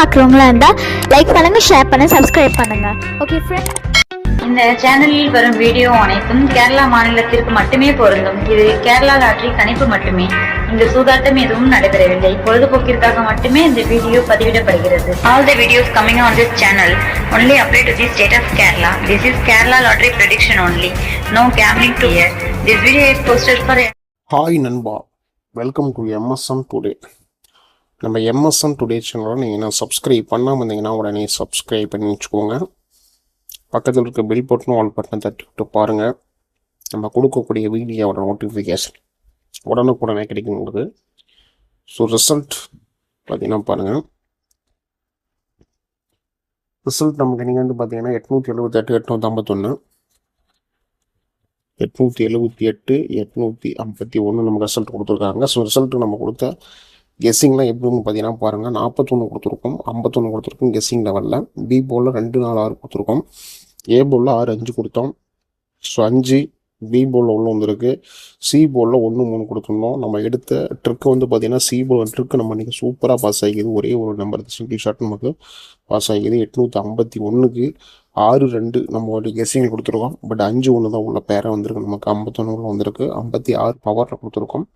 பார்க்குறவங்களா இருந்தால் லைக் பண்ணுங்கள், ஷேர் பண்ணுங்கள், சப்ஸ்கிரைப் பண்ணுங்கள். ஓகே ஃப்ரெண்ட், இந்த சேனலில் வரும் வீடியோ அனைத்தும் கேரளா மாநிலத்திற்கு மட்டுமே பொருந்தும். இது கேரளா லாட்டரி கணிப்பு மட்டுமே. இங்கு சூதாட்டம் எதுவும் நடைபெறவில்லை. பொழுதுபோக்கிற்காக மட்டுமே இந்த video பதிவிடப்படுகிறது. All the videos coming on this channel only apply to the state of Kerala. This is Kerala lottery prediction only. No gambling to here. This video is posted for hi நண்பா, welcome to MSM today. நம்ம MSM today சேனலை நீங்கள் நான் subscribe பண்ணாமல் இருந்தீங்கன்னா உடனே subscribe பண்ணி வச்சுக்கோங்க. பக்கத்தில் இருக்க பெல் பட்டனும் ஆல் பட்டனை தட்டி விட்டு பாருங்கள். நம்ம கொடுக்கக்கூடிய வீடியோவோட நோட்டிஃபிகேஷன் உடனுக்குடனே கிடைக்கும் உங்களுக்கு. ஸோ ரிசல்ட் பார்த்தீங்கன்னா பாருங்கள். ரிசல்ட் நமக்கு நீங்கள் வந்து பார்த்தீங்கன்னா 878, 851, 878, 851 நமக்கு ரிசல்ட் கொடுத்துருக்காங்க. ஸோ ரிசல்ட்டு நம்ம கொடுத்த கெஸ்ஸிங்லாம் எப்படின்னு பார்த்தீங்கன்னா பாருங்கள். 41 கொடுத்துருக்கோம், 51 கொடுத்துருக்கோம் கெஸ்ஸிங் லெவலில். பி போலில் 2, 4, 6 கொடுத்துருக்கோம். ஏ போலில் 6, 5 கொடுத்தோம். ஸோ 5 பி போலில் உள்ள வந்துருக்கு. சி போலில் 1, 3 கொடுத்துருந்தோம். நம்ம எடுத்த ட்ரிக்கு வந்து பார்த்தீங்கன்னா சி போல் ட்ரிக்கு நம்ம இன்றைக்கி சூப்பராக பாஸ் ஆகிக்குது. ஒரே ஒரு நம்பர் சிங்கிள் ஷாட் நமக்கு பாஸ் ஆகிக்குது. 851க்கு 6, 2 நம்ம கெஸ்ஸிங் கொடுத்துருக்கோம். பட் 5, 1 தான் உள்ள பேரை வந்திருக்கு. நமக்கு 51 வந்திருக்கு. 56 பவரில் கொடுத்துருக்கோம்.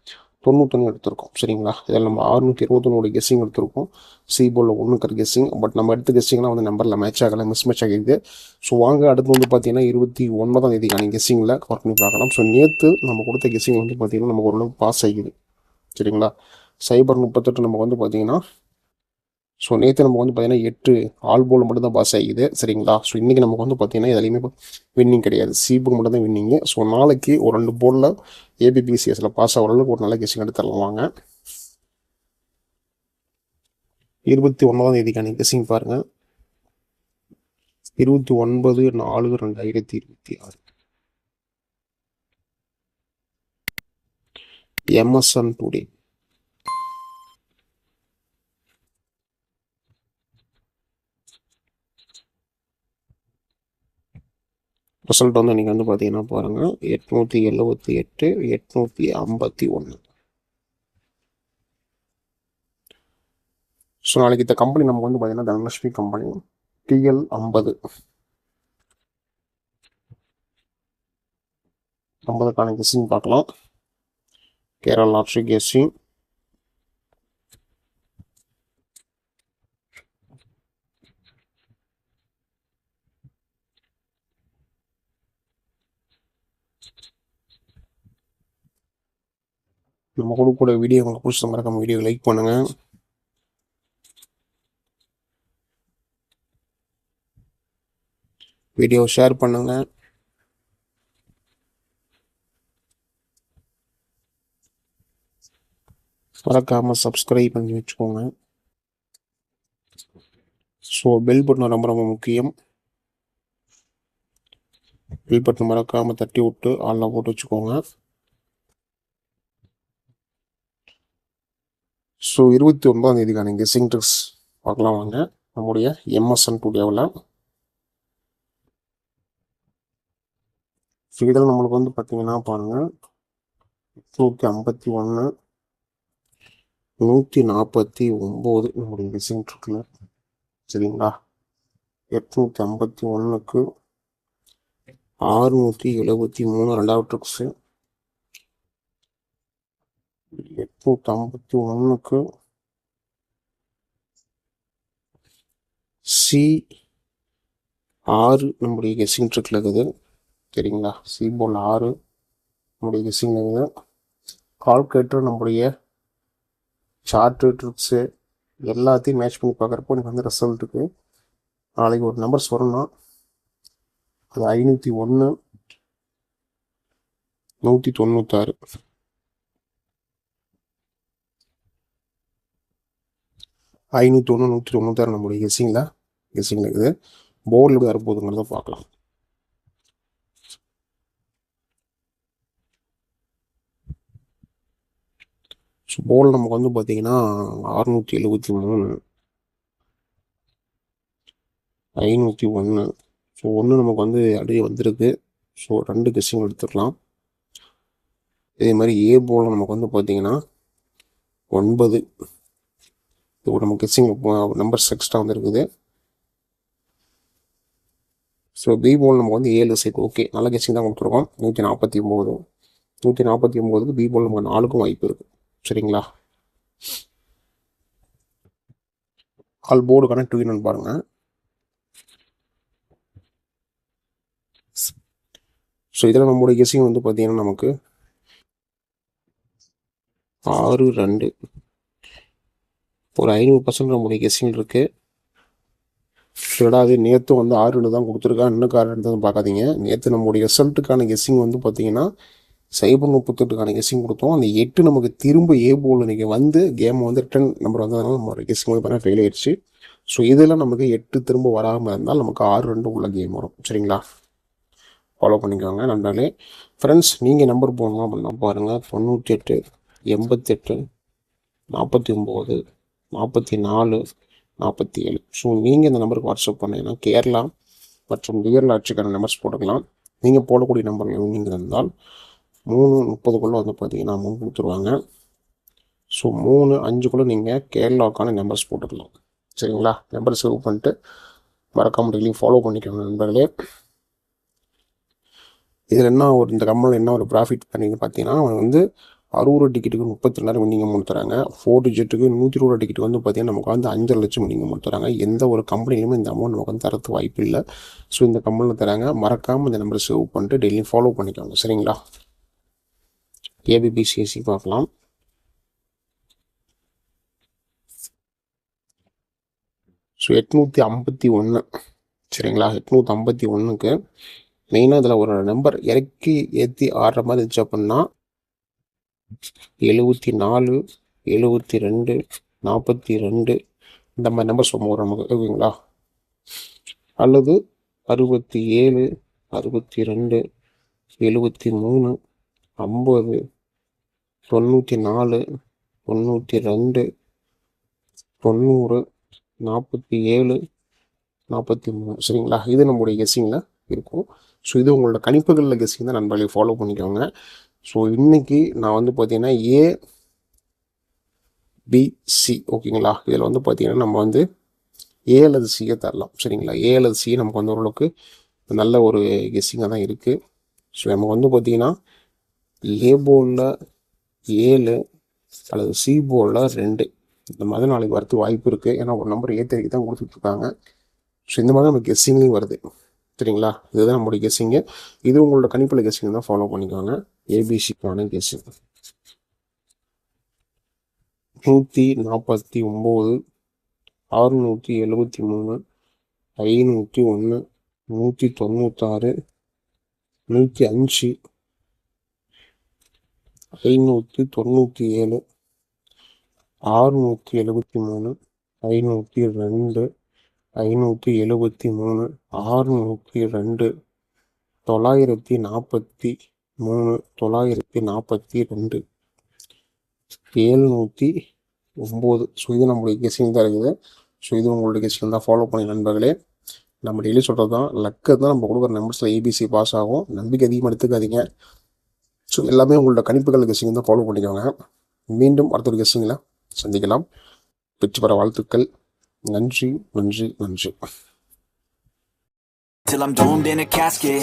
91 எடுத்திருக்கோம். சரிங்களா, இதில் நம்ம 621 கெஸ்ஸிங் எடுத்திருக்கோம். சி போலில் 1 கெஸ்ஸிங். பட் நம்ம எடுத்த கெஸ்ஸிங்லாம் வந்து நம்பரில் மேட்ச் ஆகலை, மிஸ் ஆகிடுது. ஸோ வாங்க அடுத்து வந்து பார்த்தீங்கன்னா 29ஆம் தேதிக்கான கெஸ்ஸிங்கில் கவர் பண்ணி பார்க்கலாம். ஸோ நேற்று நம்ம கொடுத்த கெஸ்ஸிங் வந்து பார்த்தீங்கன்னா நமக்கு ஓரளவுக்கு பாஸ் ஆகிடுது. சரிங்களா, சைபர் 38 நமக்கு வந்து பார்த்தீங்கன்னா ஸோ நேற்று நமக்கு வந்து பார்த்தீங்கன்னா 8 ஆல் போல் மட்டும் தான் பாஸ் ஆகிடுது. சரிங்களா, ஸோ இன்றைக்கி நமக்கு வந்து பார்த்தீங்கன்னா எதுலையுமே வின்னிங் கிடையாது. சி போல் மட்டும் தான் வின்னிங்கு. ஸோ நாளைக்கு ஒரு 2 போலில் ஏபிபிசிஎஸ்ல பாஸ் ஆகிற அளவுக்கு ஒரு நல்ல கெஸ்ஸிங் எடுத்துடலாம். வாங்க 29ஆம் தேதிக்கான கெஸ்ஸிங் பாருங்கள். 29/4/2026 எம்எஸ்என் டுடே. ரிசல்ட் வந்து நீங்கள் வந்து பார்த்தீங்கன்னா பாருங்கள். 878, 851. ஸோ நாளைக்கு இந்த கம்பெனி நமக்கு வந்து பார்த்தீங்கன்னா தனலட்சுமி கம்பெனி TL 50க்கான கெஸ்ஸிங் பார்க்கலாம். Kerala lottery guessing. நம்ம கொடுக்கக்கூடிய வீடியோ உங்களுக்கு பிடிச்ச மறக்காம வீடியோ லைக் பண்ணுங்கள். வீடியோ ஷேர் பண்ணுங்கள். மறக்காமல் சப்ஸ்கிரைப் பண்ணி வச்சுக்கோங்க. ஸோ பெல் பட்டன் ரொம்ப ரொம்ப முக்கியம். பெல் பட்டன் மறக்காமல் தட்டி விட்டு ஆன்ல போட்டு வச்சுக்கோங்க. ஸோ 29ஆம் தேதிக்கான கெஸ்ஸிங் ட்ரிக்ஸ் பார்க்கலாம் வாங்க நம்முடைய எம்எஸ்என் டுடேவில். இதில் நம்மளுக்கு வந்து பார்த்தீங்கன்னா பாருங்கள் 851, 149 நம்முடைய கெஸ்ஸிங் ட்ரிக்கில். சரிங்களா, 851க்கு 673 2வது ட்ரிக்ஸு. 851க்கு C6 நம்முடைய கெஸ்ஸிங் ட்ரிக்கில் இருக்குது. சரிங்களா, சி போல் 6 நம்முடைய கெஸ்ஸிங் இருக்குது. கால்குலேட்டர் நம்முடைய சார்ட்டு ட்ரிக்ஸு எல்லாத்தையும் மேட்ச் பண்ணி பார்க்குறப்போ எனக்கு வந்து ரிசல்ட்டுக்கு நாளைக்கு ஒரு நம்பர்ஸ் வரணும்னா அது 501, 196. 501, 196 நம்முடைய கெஸ்ஸிங்கில் இருக்குது. போர்டில் எப்படி வரப்போகுதுங்கிறத பார்க்கலாம். ஸோ போர்டில் நமக்கு வந்து பார்த்தீங்கன்னா 673, 501. ஸோ 1 நமக்கு வந்து அப்படியே வந்திருக்கு. ஸோ 2 கெஸ்ஸிங் எடுத்துக்கலாம். இதே மாதிரி ஏ போர்டில் நமக்கு வந்து பார்த்தீங்கன்னா 9, இது நம்ம கெஸ்ஸிங் நம்பர்ஸ் எக்ஸ்ட்ரா வந்துருக்குது. ஸோ பி போல் நமக்கு வந்து 7 செட். ஓகே, நல்ல கெஸ்ஸிங் தான் கொடுத்துருக்கோம். 149 149க்கு பி போல் நமக்கு 4க்கும் வாய்ப்பு இருக்குது. சரிங்களா? ஆல் போர்டுக்கான ட்வீன் பாருங்கள். ஸோ இதில் நம்மளுடைய கெஸ்ஸிங் வந்து பார்த்தீங்கன்னா நமக்கு 6 2 ஒரு 500% நம்மளுடைய கெஸ்ஸிங் இருக்குது. அது நேற்று வந்து 6 2 தான் கொடுத்துருக்கா. இன்னும் காரணம் பார்க்காதீங்க. நேற்று நம்மளுடைய ரிசல்ட்டுக்கான கெஸ்ஸிங் வந்து பார்த்தீங்கன்னா 038க்கான கெஸ்ஸிங் கொடுத்தோம். அந்த 8 நமக்கு திரும்ப ஏ போல் இன்றைக்கி வந்து கேம் வந்து ரிட்டன் நம்பர் வந்ததுனால நம்மளோட கெஸ்ஸிங் வந்து பார்த்தீங்கன்னா ஃபெயில் ஆயிடுச்சு. ஸோ இதில் நமக்கு 8 திரும்ப வராமல் இருந்தால் நமக்கு 6 2 உள்ள கேம் வரும். சரிங்களா? ஃபாலோ பண்ணிக்கோங்க நண்பர்களே. ஃப்ரெண்ட்ஸ், நீங்கள் நம்பர் போடணும் அப்படின்னா பாருங்கள். 98 88 49 44 47. ஸோ நீங்கள் இந்த நம்பருக்கு வாட்ஸ்அப் பண்ணிங்கன்னா கேரளா மற்றும் வியர்லாட்சிக்கான நம்பர்ஸ் போட்டுக்கலாம். நீங்கள் போடக்கூடிய நம்பர்கள் நீங்கள் இருந்தால் 3:30 வந்து பார்த்தீங்கன்னா அமௌண்ட் கொடுத்துருவாங்க. ஸோ 3:05 நீங்கள் கேரளாவுக்கான நம்பர்ஸ் போட்டுக்கலாம். சரிங்களா? நம்பர் சேவ் பண்ணிட்டு மறக்காம டெய்லியும் ஃபாலோ பண்ணிக்கோங்க நண்பர்களே. இதில் என்ன ஒரு இந்த கம்பெனியில் என்ன ஒரு ப்ராஃபிட் பண்ணிங்க பார்த்தீங்கன்னா, அவங்க வந்து 60 டிக்கெட்டுக்கு 32,000 வின்னிங் அமௌண்ட் தராங்க. 4 டிஜிட்டுக்கு 120 டிக்கெட் வந்து பார்த்தீங்கன்னா நமக்கு வந்து 5 லட்சம் வின்னிங் அமௌண்ட் தராங்க. எந்த ஒரு கம்பெனிலுமே இந்த அமௌண்ட் நமக்கு வந்து தரத்து வாய்ப்பு இல்லை. ஸோ இந்த கம்பெனியில் தராங்க. மறக்காமல் இந்த நம்பரை சேவ் பண்ணிட்டு டெய்லியும் ஃபாலோ பண்ணிக்கோங்க. சரிங்களா? ஏபிபிசிஎஸ்சி பார்க்கலாம். ஸோ 851. சரிங்களா? 851க்கு மெயினாக இதில் ஒரு நம்பர் இறக்கி ஏற்றி ஆடுற மாதிரி இருந்துச்சு அப்படின்னா 74 72 42 இந்த மாதிரி நம்பர் சொல்லுவோம் நமக்கு. ஓகேங்களா? அல்லது 67 62 73 50 94 92 90 47 43. சரிங்களா? இது நம்மளுடைய கெஸ்ஸிங்கில் இருக்கும். ஸோ இது உங்களோட கணிப்புகளில் கெஸ்ஸிங் தான் நண்பர்களை ஃபாலோ பண்ணிக்கோங்க. ஸோ இன்றைக்கி நான் வந்து பார்த்தீங்கன்னா ஏபிசி ஓகேங்களா? இதில் வந்து பார்த்தீங்கன்னா நம்ம வந்து ஏ அல்லது சியை தரலாம். சரிங்களா? ஏ அல்லது சி நமக்கு வந்து ஓரளவுக்கு நல்ல ஒரு கெஸ்ஸிங்காக தான் இருக்குது. ஸோ நமக்கு வந்து பார்த்தீங்கன்னா ஏ போர்டில் 7 அல்லது சி போர்டில் 2 இந்த மாதிரி நாளைக்கு வரது வாய்ப்பு இருக்குது. ஏன்னா ஒரு நம்பர் ஏற்றிக்கு தான் கொடுத்துட்ருக்காங்க. ஸோ இந்த மாதிரி நமக்கு கெஸ்ஸிங்லேயும் வருது. சரிங்களா? இதுதான் நம்மளுடைய கெஸ்ஸிங்கு. இது உங்களோட கணிப்பில் கெஸ்ஸிங் தான் ஃபாலோ பண்ணிக்கோங்க. ஏபிசிக்கான கெஸ்ஸிங் 149 673 501 196 105 597 673 502 573 602 943 942 709. ஸோ இது நம்மளுடைய கெஸ்ஸிங் தான் இருக்குது. ஸோ இது உங்களுடைய கெஸ்ஸிங் தான் ஃபாலோ பண்ணி நண்பர்களே. நம்ம டெய்லி சொல்கிறது தான், லக்கு தான் நம்ம கொடுக்குற நம்பர்ஸில் ஏபிசி பாஸ் ஆகும். நம்பிக்கை அதிகமாக எடுத்துக்காதீங்க. ஸோ எல்லாமே உங்களோட கணிப்புகள் கெஸ்ஸிங் தான் ஃபாலோ பண்ணிக்கோங்க. மீண்டும் அடுத்த ஒரு கெஸ்ஸிங்கில் சந்திக்கலாம். வெற்றி பெற வாழ்த்துக்கள். நன்றி நன்றி நன்றி. Till I'm doomed in a casket,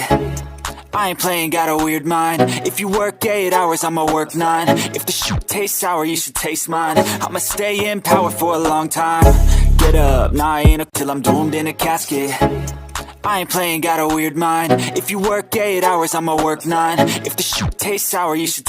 I ain't playing, got a weird mind. If you work 8 hours, I'ma work 9. If the shoot tastes sour, you should taste mine. I'ma stay in power for a long time. Get up, nah I ain't till I'm doomed in a casket. I ain't playing, got a weird mind. If you work 8 hours, I'ma work 9. If the shoot tastes sour, you should